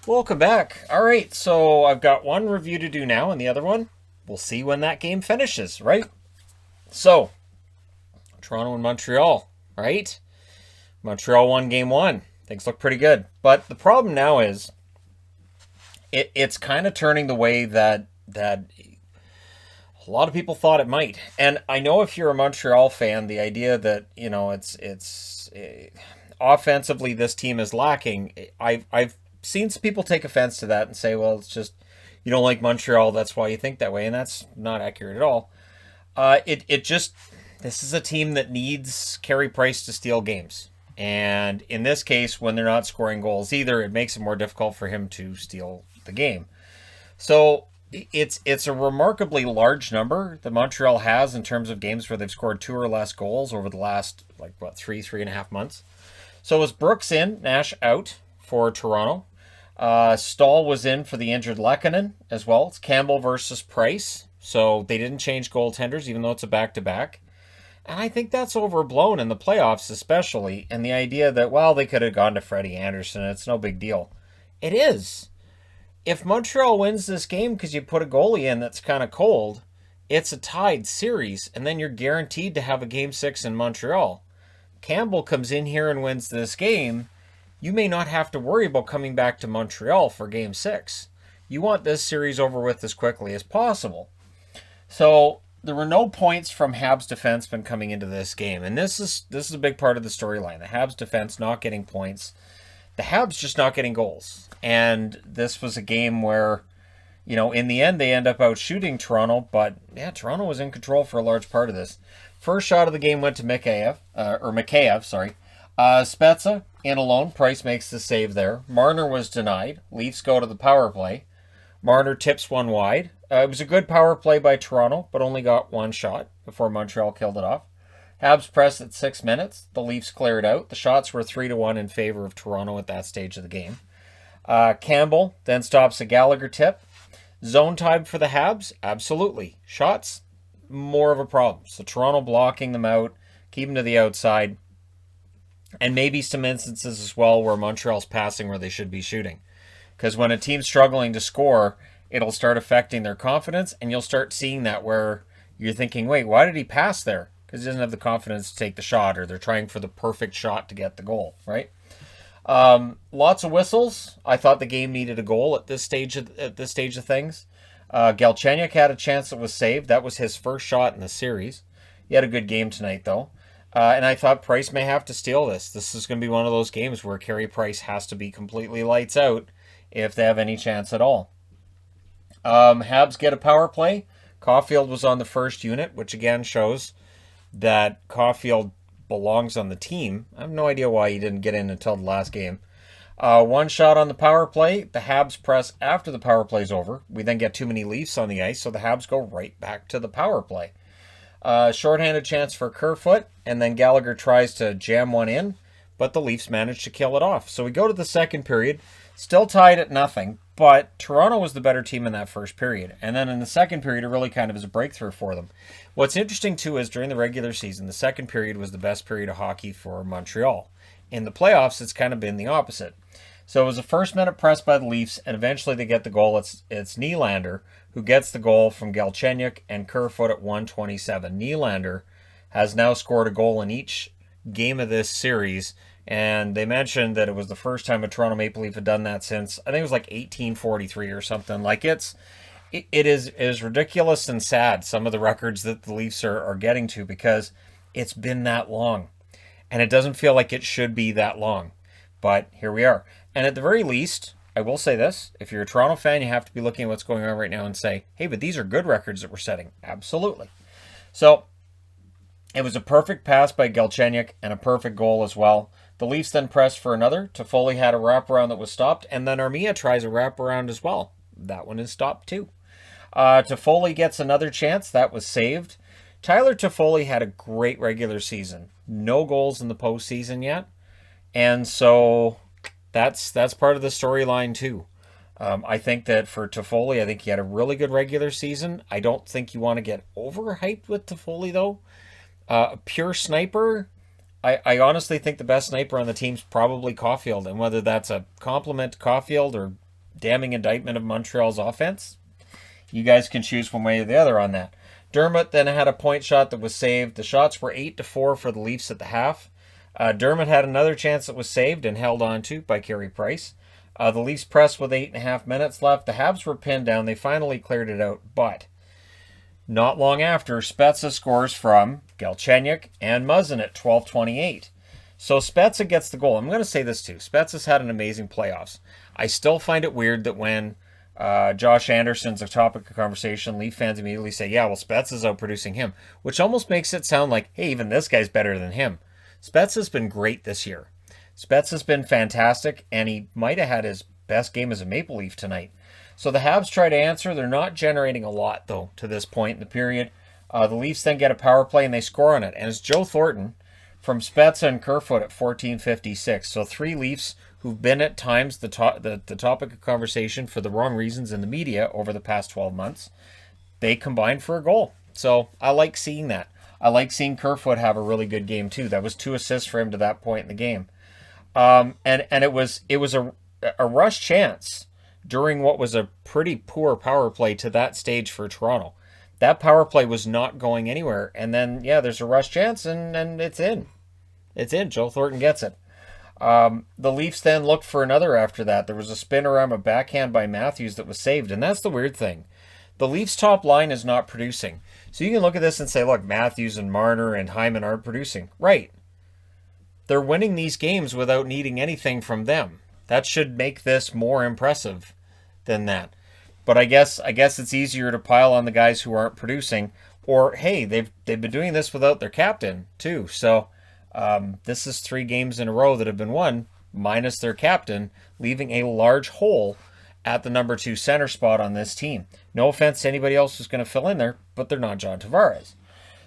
Welcome back. All right, so I've got one review to do now, and the other one, we'll see when that game finishes, right? So, Toronto and Montreal, right? Montreal won game one. Things look pretty good. But the problem now is it's kind of turning the way that a lot of people thought it might. And I know if you're a Montreal fan, the idea that, it's offensively this team is lacking, I've seen some people take offense to that and say, well, it's just you don't like Montreal, that's why you think that way, and that's not accurate at all. It just this is a team that needs Carey Price to steal games, and in this case, when they're not scoring goals either, it makes it more difficult for him to steal the game. So it's a remarkably large number that Montreal has in terms of games where they've scored two or less goals over the last three and a half months. So was Brooks in, Nash out for Toronto. Stahl was in for the injured Lehkonen as well. It's Campbell versus Price. So they didn't change goaltenders, even though it's a back-to-back. And I think that's overblown in the playoffs, especially. And the idea that, well, they could have gone to Freddie Anderson. It's no big deal. It is. If Montreal wins this game because you put a goalie in that's kind of cold, it's a tied series. And then you're guaranteed to have a game six in Montreal. Campbell comes in here and wins this game, you may not have to worry about coming back to Montreal for game six. You want this series over with as quickly as possible. So there were no points from Habs defensemen coming into this game, and this is a big part of the storyline. The Habs defense not getting points, the Habs just not getting goals. And this was a game where, in the end they end up out shooting Toronto, but yeah, Toronto was in control for a large part of this. First shot of the game went to Mikheyev, sorry. Spezza in alone. Price makes the save there. Marner was denied. Leafs go to the power play. Marner tips one wide. It was a good power play by Toronto, but only got one shot before Montreal killed it off. Habs press at 6 minutes. The Leafs clear it out. The shots were 3-1 in favor of Toronto at that stage of the game. Campbell then stops a Gallagher tip. Zone time for the Habs? Absolutely. Shots? More of a problem. So Toronto blocking them out, keeping to the outside, and maybe some instances as well where Montreal's passing where they should be shooting. Because when a team's struggling to score, it'll start affecting their confidence, and you'll start seeing that where you're thinking, wait, why did he pass there? Because he doesn't have the confidence to take the shot, or they're trying for the perfect shot to get the goal, right? Lots of whistles. I thought the game needed a goal at this stage of things. Galchenyuk had a chance that was saved. That was his first shot in the series. He had a good game tonight, though. And I thought Price may have to steal this. This is going to be one of those games where Carey Price has to be completely lights out if they have any chance at all. Habs get a power play. Caulfield was on the first unit, which again shows that Caulfield belongs on the team. I have no idea why he didn't get in until the last game. One shot on the power play. The Habs press after the power play's over. We then get too many Leafs on the ice, so the Habs go right back to the power play. Shorthanded chance for Kerfoot, and then Gallagher tries to jam one in, but the Leafs manage to kill it off. So we go to the second period, still tied at nothing, but Toronto was the better team in that first period. And then in the second period, it really kind of is a breakthrough for them. What's interesting, too, is during the regular season, the second period was the best period of hockey for Montreal. In the playoffs, it's kind of been the opposite. So it was a first-minute press by the Leafs, and eventually they get the goal. It's Nylander who gets the goal from Galchenyuk and Kerfoot at 1:27. Nylander has now scored a goal in each game of this series, and they mentioned that it was the first time a Toronto Maple Leaf had done that since, I think it was like 1843 or something. Like it is ridiculous and sad, some of the records that the Leafs are getting to, because it's been that long. And it doesn't feel like it should be that long. But here we are. And at the very least, I will say this. If you're a Toronto fan, you have to be looking at what's going on right now and say, hey, but these are good records that we're setting. Absolutely. So it was a perfect pass by Galchenyuk and a perfect goal as well. The Leafs then pressed for another. Toffoli had a wraparound that was stopped. And then Armia tries a wraparound as well. That one is stopped too. Toffoli gets another chance. That was saved. Tyler Toffoli had a great regular season. No goals in the postseason yet. And so that's part of the storyline too. I think that for Toffoli, I think he had a really good regular season. I don't think you want to get overhyped with Toffoli, though. A pure sniper, I honestly think the best sniper on the team's probably Caulfield. And whether that's a compliment to Caulfield or damning indictment of Montreal's offense? You guys can choose one way or the other on that. Dermott then had a point shot that was saved. The shots were 8-4 for the Leafs at the half. Dermott had another chance that was saved and held on to by Carey Price. The Leafs pressed with 8.5 minutes left. The Habs were pinned down. They finally cleared it out, but not long after, Spezza scores from Galchenyuk and Muzzin at 12:28. So Spezza gets the goal. I'm going to say this too. Spezza's had an amazing playoffs. I still find it weird that when Josh Anderson's a topic of conversation, Leaf fans immediately say, yeah, well, Spezza's outproducing him, which almost makes it sound like, hey, even this guy's better than him. Spezza's been great this year. Spezza's been fantastic, and he might have had his best game as a Maple Leaf tonight. So the Habs try to answer. They're not generating a lot, though, to this point in the period. The Leafs then get a power play, and they score on it. And it's Joe Thornton from Spezza and Kerfoot at 14:56. So 3 Leafs who've been at times the topic of conversation for the wrong reasons in the media over the past 12 months. They combined for a goal. So I like seeing that. I like seeing Kerfoot have a really good game, too. That was 2 assists for him to that point in the game. And it was a rush chance during what was a pretty poor power play to that stage for Toronto. That power play was not going anywhere. And then, yeah, there's a rush chance, and it's in. It's in. Joe Thornton gets it. The Leafs then looked for another after that. There was a spin around a backhand by Matthews that was saved, and that's the weird thing. The Leafs' top line is not producing. So you can look at this and say, look, Matthews and Marner and Hyman aren't producing. Right. They're winning these games without needing anything from them. That should make this more impressive than that. But I guess it's easier to pile on the guys who aren't producing. Or, hey, they've been doing this without their captain, too. So this is 3 games in a row that have been won, minus their captain, leaving a large hole at the number 2 center spot on this team. No offense to anybody else who's going to fill in there, but they're not John Tavares.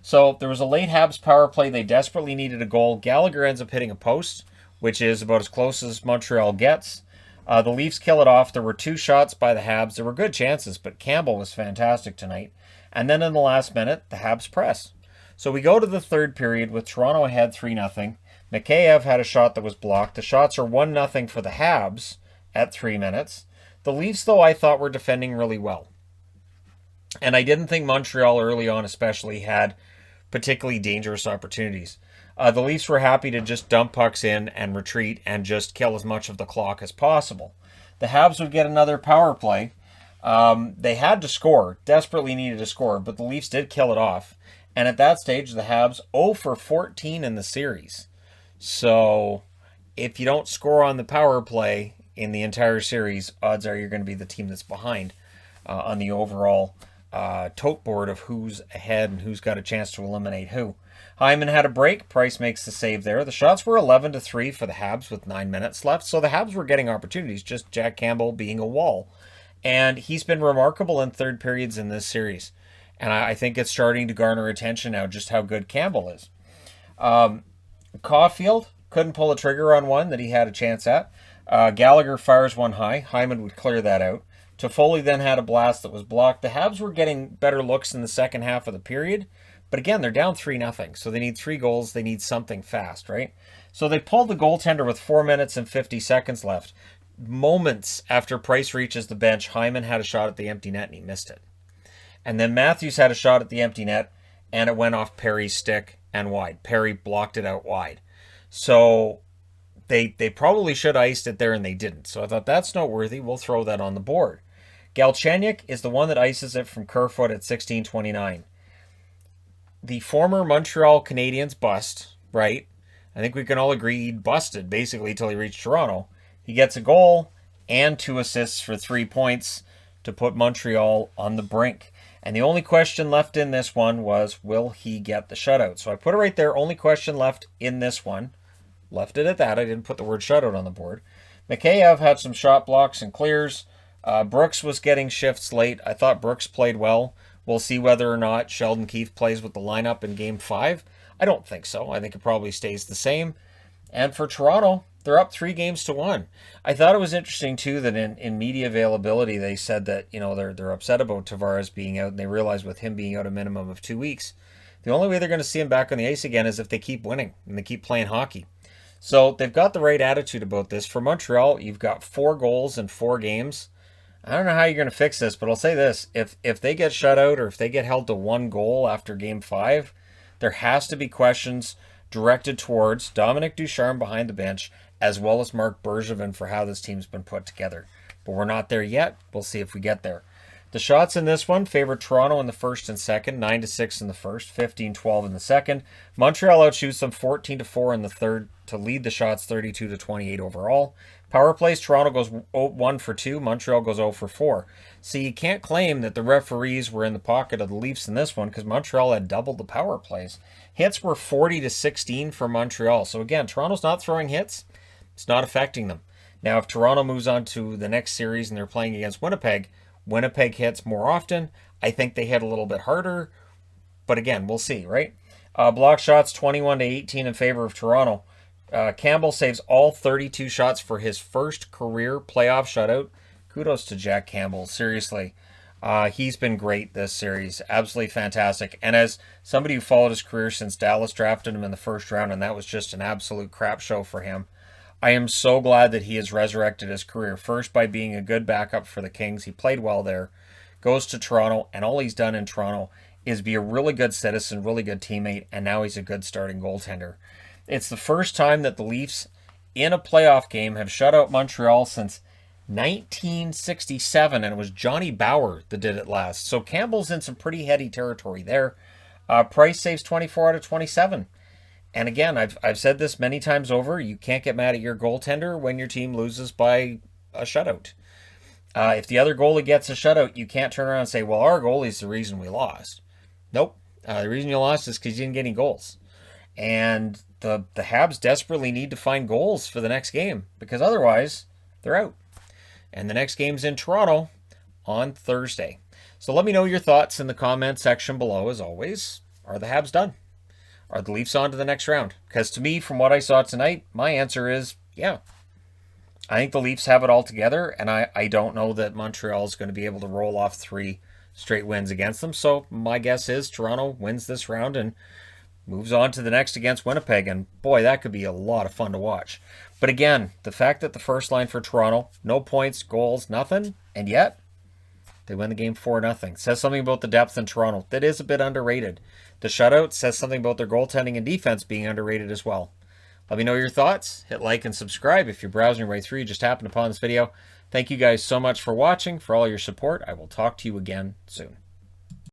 So there was a late Habs power play. They desperately needed a goal. Gallagher ends up hitting a post, which is about as close as Montreal gets. The Leafs kill it off. There were 2 shots by the Habs. There were good chances, but Campbell was fantastic tonight. And then in the last minute, the Habs press. So we go to the third period with Toronto ahead 3-0. Mikheyev had a shot that was blocked. The shots are 1-0 for the Habs at 3 minutes. The Leafs, though, I thought were defending really well. And I didn't think Montreal early on especially had particularly dangerous opportunities. The Leafs were happy to just dump pucks in and retreat and just kill as much of the clock as possible. The Habs would get another power play. They had to score, desperately needed to score, but the Leafs did kill it off. And at that stage, the Habs 0 for 14 in the series. So if you don't score on the power play in the entire series, odds are you're going to be the team that's behind on the overall tote board of who's ahead and who's got a chance to eliminate who. Hyman had a break. Price makes the save there. The shots were 11-3 for the Habs with 9 minutes left. So the Habs were getting opportunities, just Jack Campbell being a wall. And he's been remarkable in third periods in this series. And I think it's starting to garner attention now just how good Campbell is. Caulfield couldn't pull a trigger on one that he had a chance at. Gallagher fires one high. Hyman would clear that out. Toffoli then had a blast that was blocked. The Habs were getting better looks in the second half of the period. But again, they're down 3-0. So they need 3 goals. They need something fast, right? So they pulled the goaltender with 4 minutes and 50 seconds left. Moments after Price reaches the bench, Hyman had a shot at the empty net and he missed it. And then Matthews had a shot at the empty net and it went off Perry's stick and wide. Perry blocked it out wide. So they probably should have iced it there and they didn't. So I thought that's noteworthy. We'll throw that on the board. Galchenyuk is the one that ices it from Kerfoot at 16:29. The former Montreal Canadiens bust, right? I think we can all agree he busted basically till he reached Toronto. He gets a goal and 2 assists for 3 points to put Montreal on the brink. And the only question left in this one was, will he get the shutout? So I put it right there. Only question left in this one. Left it at that. I didn't put the word shutout on the board. Mikheyev had some shot blocks and clears. Brooks was getting shifts late. I thought Brooks played well. We'll see whether or not Sheldon Keefe plays with the lineup in Game 5. I don't think so. I think it probably stays the same. And for Toronto, they're up 3-1. I thought it was interesting, too, that in media availability, they said that, they're upset about Tavares being out, and they realize with him being out a minimum of 2 weeks, the only way they're going to see him back on the ice again is if they keep winning and they keep playing hockey. So they've got the right attitude about this. For Montreal, you've got 4 goals in 4 games. I don't know how you're going to fix this, but I'll say this. If they get shut out or if they get held to 1 goal after game 5, there has to be questions directed towards Dominic Ducharme behind the bench, as well as Mark Bergevin for how this team's been put together. But we're not there yet. We'll see if we get there. The shots in this one favor Toronto in the first and second, 9-6 in the first, 15-12 in the second. Montreal outshoots them 14-4 in the third to lead the shots 32-28 overall. Power plays, Toronto goes 1 for 2, Montreal goes 0 for 4. So you can't claim that the referees were in the pocket of the Leafs in this one because Montreal had doubled the power plays. Hits were 40-16 for Montreal. So again, Toronto's not throwing hits. It's not affecting them. Now, if Toronto moves on to the next series and they're playing against Winnipeg, Winnipeg hits more often. I think they hit a little bit harder. But again, we'll see, right? Block shots 21-18 in favor of Toronto. Campbell saves all 32 shots for his first career playoff shutout. Kudos to Jack Campbell. Seriously. He's been great this series. Absolutely fantastic. And as somebody who followed his career since Dallas drafted him in the first round, and that was just an absolute crap show for him, I am so glad that he has resurrected his career. First, by being a good backup for the Kings. He played well there. Goes to Toronto, and all he's done in Toronto is be a really good citizen, really good teammate, and now he's a good starting goaltender. It's the first time that the Leafs in a playoff game have shut out Montreal since 1967, and it was Johnny Bower that did it last. So Campbell's in some pretty heady territory there. Price saves 24 out of 27. And again, I've said this many times over, you can't get mad at your goaltender when your team loses by a shutout. If the other goalie gets a shutout, you can't turn around and say, well, our goalie's the reason we lost. Nope. The reason you lost is because you didn't get any goals. And the Habs desperately need to find goals for the next game because otherwise they're out. And the next game's in Toronto on Thursday. So let me know your thoughts in the comment section below as always. Are the Habs done? Are the Leafs on to the next round? Because to me, from what I saw tonight, my answer is yeah. I think the Leafs have it all together, and I don't know that Montreal is going to be able to roll off 3 straight wins against them. So my guess is Toronto wins this round and moves on to the next against Winnipeg. And boy, that could be a lot of fun to watch. But again, the fact that the first line for Toronto, no points, goals, nothing, and yet they win the game 4-0. Says something about the depth in Toronto that is a bit underrated. The shutout says something about their goaltending and defense being underrated as well. Let me know your thoughts. Hit like and subscribe if you're browsing your way through. You just happened upon this video. Thank you guys so much for watching, for all your support. I will talk to you again soon.